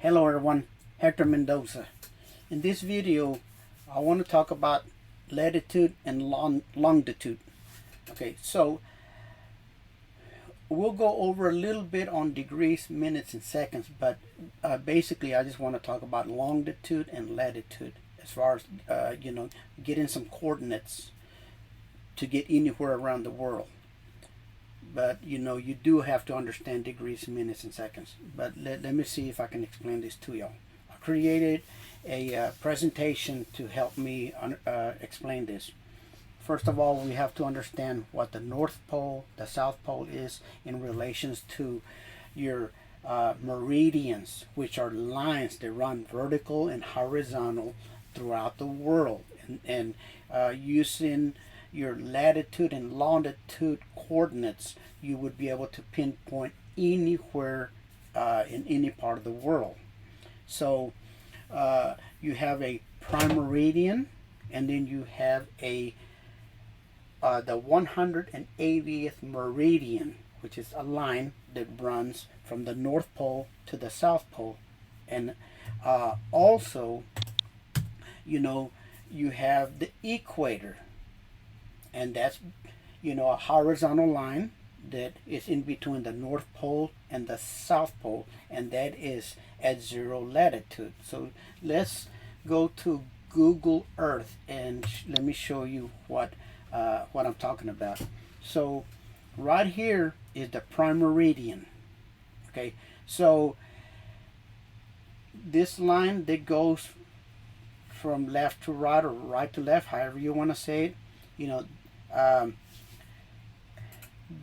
Hello everyone, Hector Mendoza. In this video, I want to talk about latitude and longitude. Okay, so we'll go over a little bit on degrees, minutes, and seconds, but basically I just want to talk about longitude and latitude as far as, getting some coordinates to get anywhere around the world. But you do have to understand degrees, minutes, and seconds. But let me see if I can explain this to y'all. I created a presentation to help me explain this. First of all, we have to understand what the North Pole, the South Pole is in relations to your meridians, which are lines that run vertical and horizontal throughout the world. And using your latitude and longitude coordinates, you would be able to pinpoint anywhere in any part of the world. So you have a prime meridian, and then you have the 180th meridian, which is a line that runs from the North Pole to the South Pole. And also, you have the equator, and that's a horizontal line that is in between the North Pole and the South Pole, and that is at 0 latitude. So let's go to Google Earth and let me show you what I'm talking about. So right here is the prime meridian. Okay, so this line that goes from left to right or right to left, however you want to say it,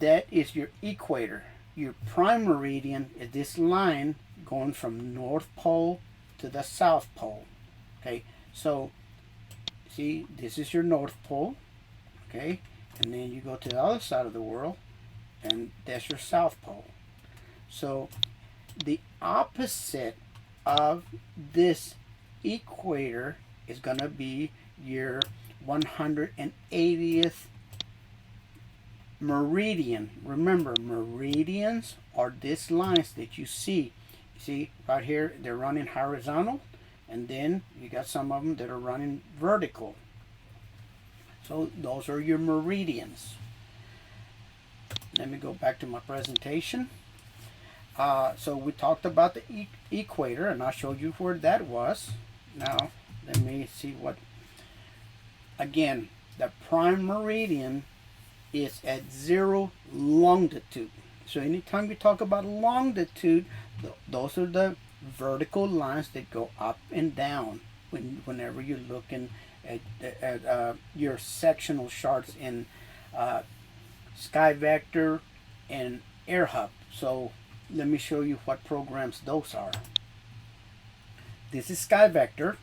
that is your equator. Your prime meridian is this line going from North Pole to the South Pole. Okay, so see, this is your North Pole. Okay, and then you go to the other side of the world, and that's your South Pole. So the opposite of this equator is going to be your 180th meridian. Remember, meridians are these lines that you see. You see right here, they're running horizontal, and then you got some of them that are running vertical. So those are your meridians. Let me go back to my presentation. So we talked about the equator, and I showed you where that was. Now let me see what, again, the prime meridian is at 0 longitude. So anytime you talk about longitude, those are the vertical lines that go up and down whenever you're looking at your sectional charts in SkyVector and AirHub. So let me show you what programs those are. This is SkyVector.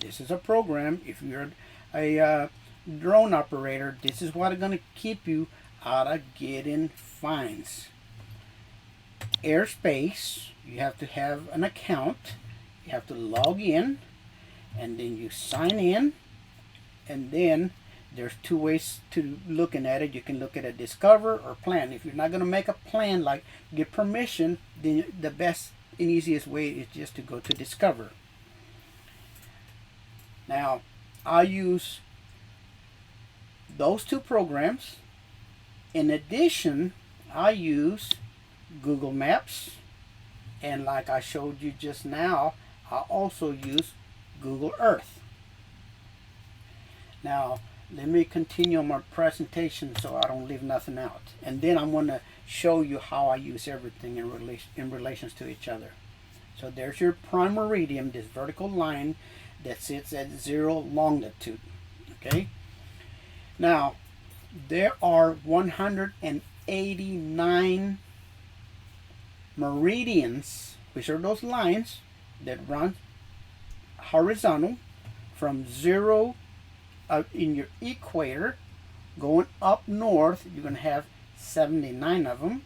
This is a program. If you're a drone operator, this is what is going to keep you out of getting fines. Airspace, you have to have an account. You have to log in, and then you sign in, and then there's two ways to looking at it. You can look at a discover or plan. If you're not going to make a plan, like get permission, then the best and easiest way is just to go to discover. Now I use those two programs. In addition, I use Google Maps, and like I showed you just now, I also use Google Earth. Now let me continue my presentation so I don't leave nothing out, and then I'm going to show you how I use everything in relations to each other. So there's your prime meridian, this vertical line that sits at 0 longitude. Okay, now there are 189 meridians, which are those lines that run horizontal from 0 in your equator going up north. You're going to have 79 of them.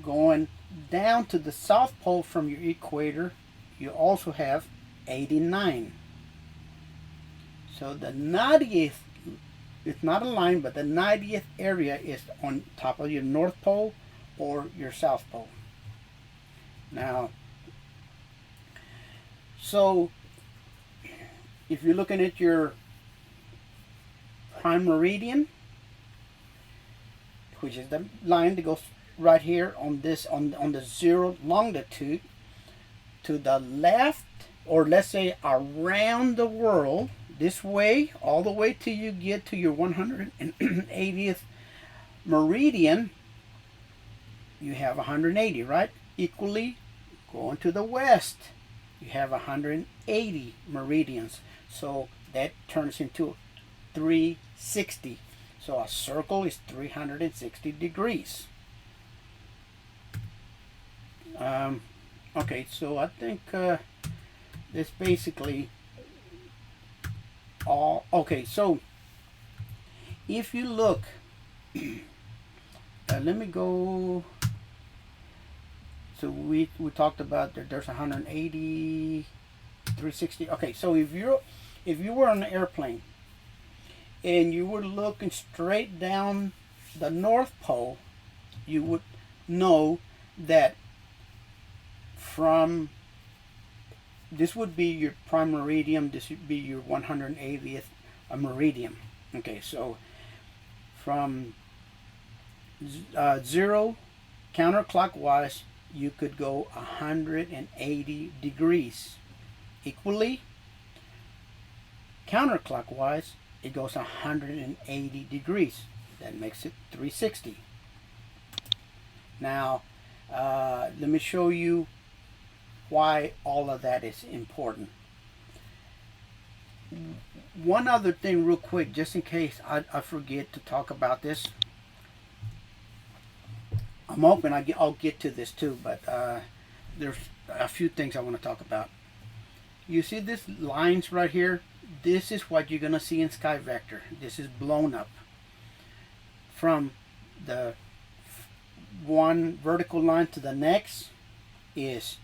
Going down to the South Pole from your equator, you also have 89. So the 90th, it's not a line, but the 90th area is on top of your North Pole or your South Pole. Now So if you're looking at your prime meridian, which is the line that goes right here on this on the 0 longitude, to the left, or let's say around the world this way, all the way till you get to your 180th meridian, you have 180, right? Equally going to the west, you have 180 meridians. So that turns into 360. So a circle is 360 degrees. Okay, so I think that's basically all. Okay, so if you look, let me go. So we talked about that there's 180, 360. Okay, so if you were on an airplane and you were looking straight down the North Pole, you would know that from this would be your prime meridian, this would be your 180th meridian. Okay, so from 0 counterclockwise, you could go 180 degrees. Equally counterclockwise, it goes 180 degrees. That makes it 360. Now let me show you why all of that is important. One other thing real quick, just in case I forget to talk about this. I'm hoping I'll get to this too, but there's a few things I want to talk about. You see these lines right here? This is what you're going to see in Sky Vector. This is blown up. From the one vertical line to the next is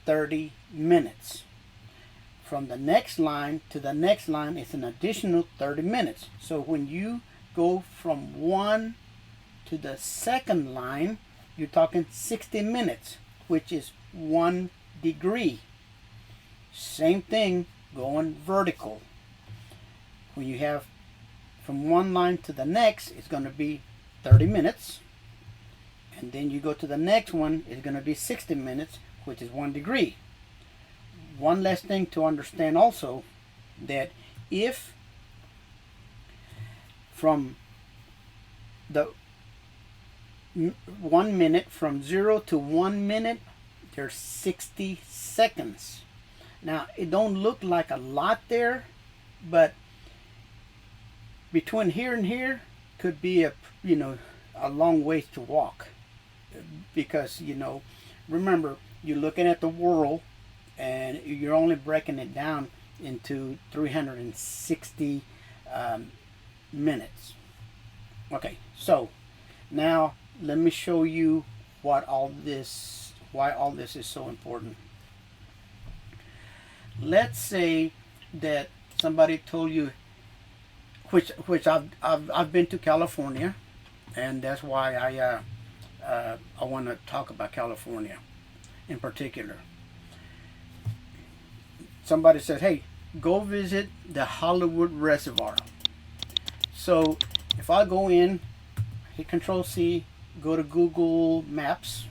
30 minutes. From the next line to the next line is an additional 30 minutes. So when you go from one to the second line, you're talking 60 minutes, which is 1 degree. Same thing going vertical. When you have from one line to the next, it's going to be 30 minutes. And then you go to the next one, it's going to be 60 minutes, which is 1 degree. One last thing to understand also, that if from the 1 minute, from 0 to 1 minute, there's 60 seconds. Now it don't look like a lot there, but between here and here could be a long ways to walk, because remember, you're looking at the world and you're only breaking it down into 360 minutes. Okay, so now let me show you why all this is so important. Let's say that somebody told you, which I've been to California, and that's why I want to talk about California in particular. Somebody said, hey, go visit the Hollywood Reservoir. So if I go in, hit Control C, go to Google Maps,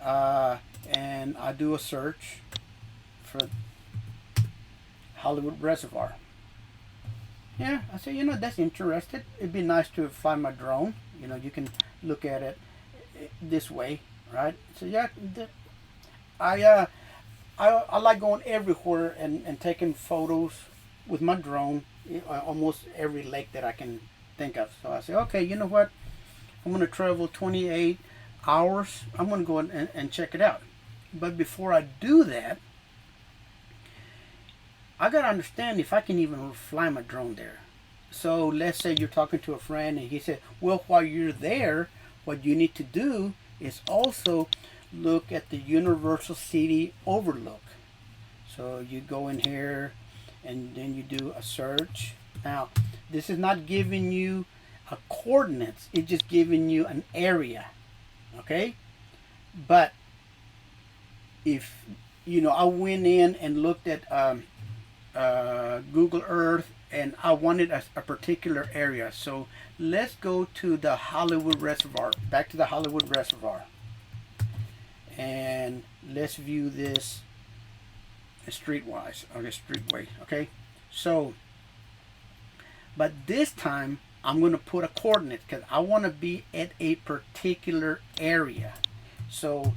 and I do a search for Hollywood Reservoir. Yeah, I say, that's interesting. It'd be nice to fly my drone. You can look at it this way, right? So yeah, I like going everywhere and taking photos with my drone, almost every lake that I can think of. So I say, okay, you know what? I'm going to travel 28 hours. I'm going to go and check it out. But before I do that, I got to understand if I can even fly my drone there. So let's say you're talking to a friend and he said, well, while you're there, what you need to do is also look at the Universal City Overlook. So you go in here and then you do a search. Now, this is not giving you a coordinates, it's just giving you an area. Okay? But if I went in and looked at Google Earth, and I wanted a particular area. So let's go to the Hollywood Reservoir, back to the Hollywood Reservoir. And let's view this streetwise, okay, streetway, okay? So, but this time I'm going to put a coordinate because I want to be at a particular area. So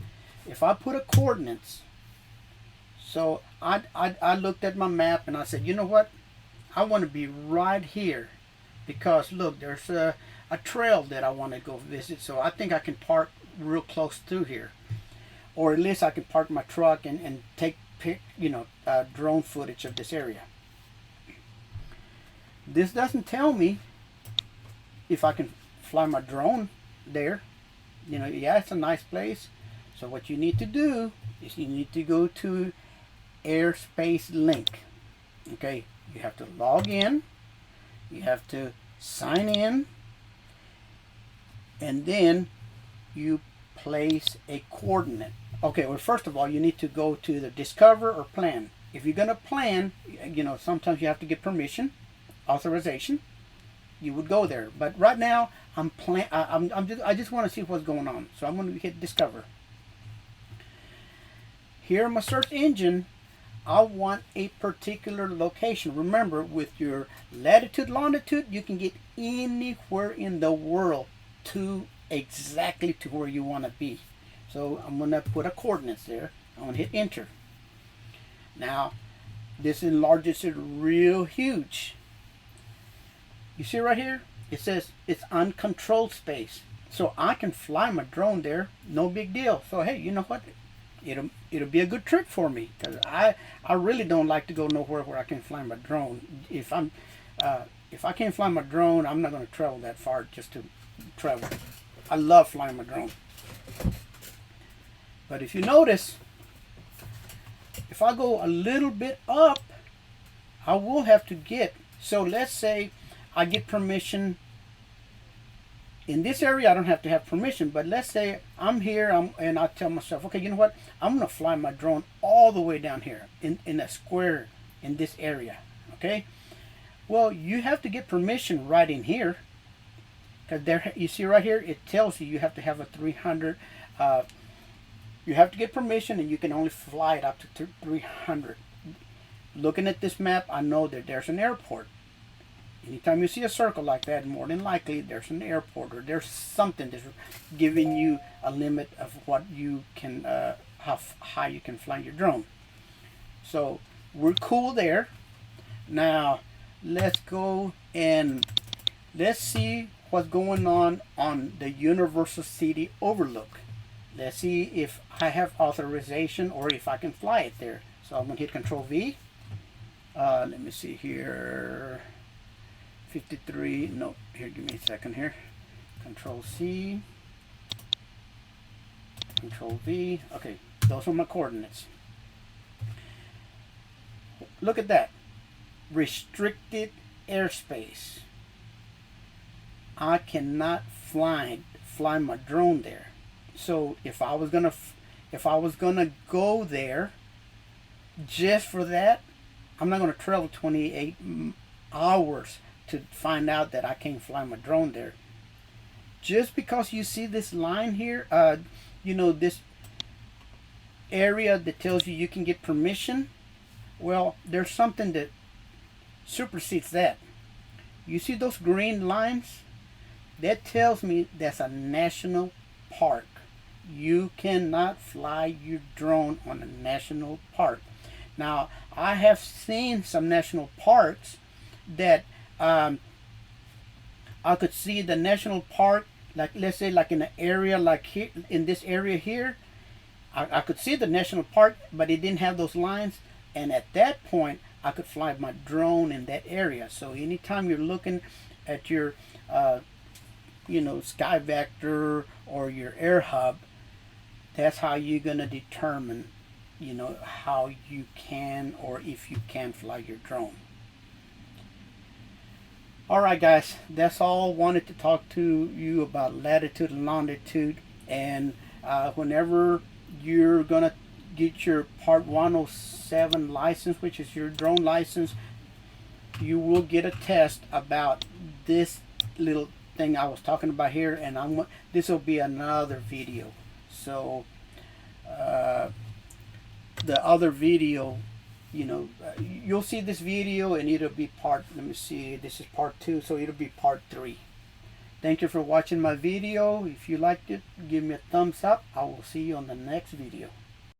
if I put a coordinates, so I looked at my map and I said, you know what? I want to be right here because look, there's a trail that I want to go visit. So I think I can park real close to here. Or at least I can park my truck and take drone footage of this area. This doesn't tell me if I can fly my drone there. Yeah, it's a nice place. So what you need to do is you need to go to Airspace Link. Okay, you have to log in, you have to sign in, and then you place a coordinate. Okay, well, first of all, you need to go to the Discover or Plan. If you're gonna plan, sometimes you have to get permission, authorization. You would go there, but right now I just want to see what's going on, so I'm going to hit Discover. Here in my search engine, I want a particular location. Remember, with your latitude, longitude, you can get anywhere in the world to exactly to where you want to be. So I'm going to put a coordinates there. I'm going to hit enter. Now, this enlarges it real huge. You see right here? It says it's uncontrolled space. So I can fly my drone there, no big deal. So hey, you know what? It'll be a good trip for me because I really don't like to go nowhere where I can fly my drone. If I can't fly my drone, I'm not going to travel that far just to travel. I love flying my drone. But if you notice, if I go a little bit up, I will have to get. So let's say I get permission. In this area, I don't have to have permission, but let's say I'm here and I tell myself, okay, you know what? I'm going to fly my drone all the way down here in a square in this area, okay? Well, you have to get permission right in here because there, you see right here, it tells you have to have a 300, you have to get permission and you can only fly it up to 300. Looking at this map, I know that there's an airport. Anytime you see a circle like that, more than likely there's an airport or there's something that's giving you a limit of what you can, how high you can fly your drone. So we're cool there. Now let's go and let's see what's going on the Universal City Overlook. Let's see if I have authorization or if I can fly it there. So I'm gonna hit Control V. Let me see here. 53, no, here, give me a second here. Control C, Control V. Okay, those are my coordinates. Look at that. Restricted airspace. I cannot fly my drone there. So if I was gonna go there just for that, I'm not gonna travel 28 hours to find out that I can't fly my drone there. Just because you see this line here, this area that tells you can get permission, well, there's something that supersedes that. You see those green lines? That tells me that's a national park. You cannot fly your drone on a national park. Now, I have seen some national parks that I could see the national park, like let's say like in an area like here, in this area here, I could see the national park, but it didn't have those lines. And at that point, I could fly my drone in that area. So anytime you're looking at your, Sky Vector or your AirHub, that's how you're gonna determine, how you can or if you can fly your drone. Alright guys, that's all I wanted to talk to you about latitude and longitude, and whenever you're gonna get your Part 107 license, which is your drone license, you will get a test about this little thing I was talking about here, and this will be another video. So the other video, you'll see this video and it'll be let me see, this is part 2, so it'll be part 3. Thank you for watching my video. If you liked it, give me a thumbs up. I will see you on the next video.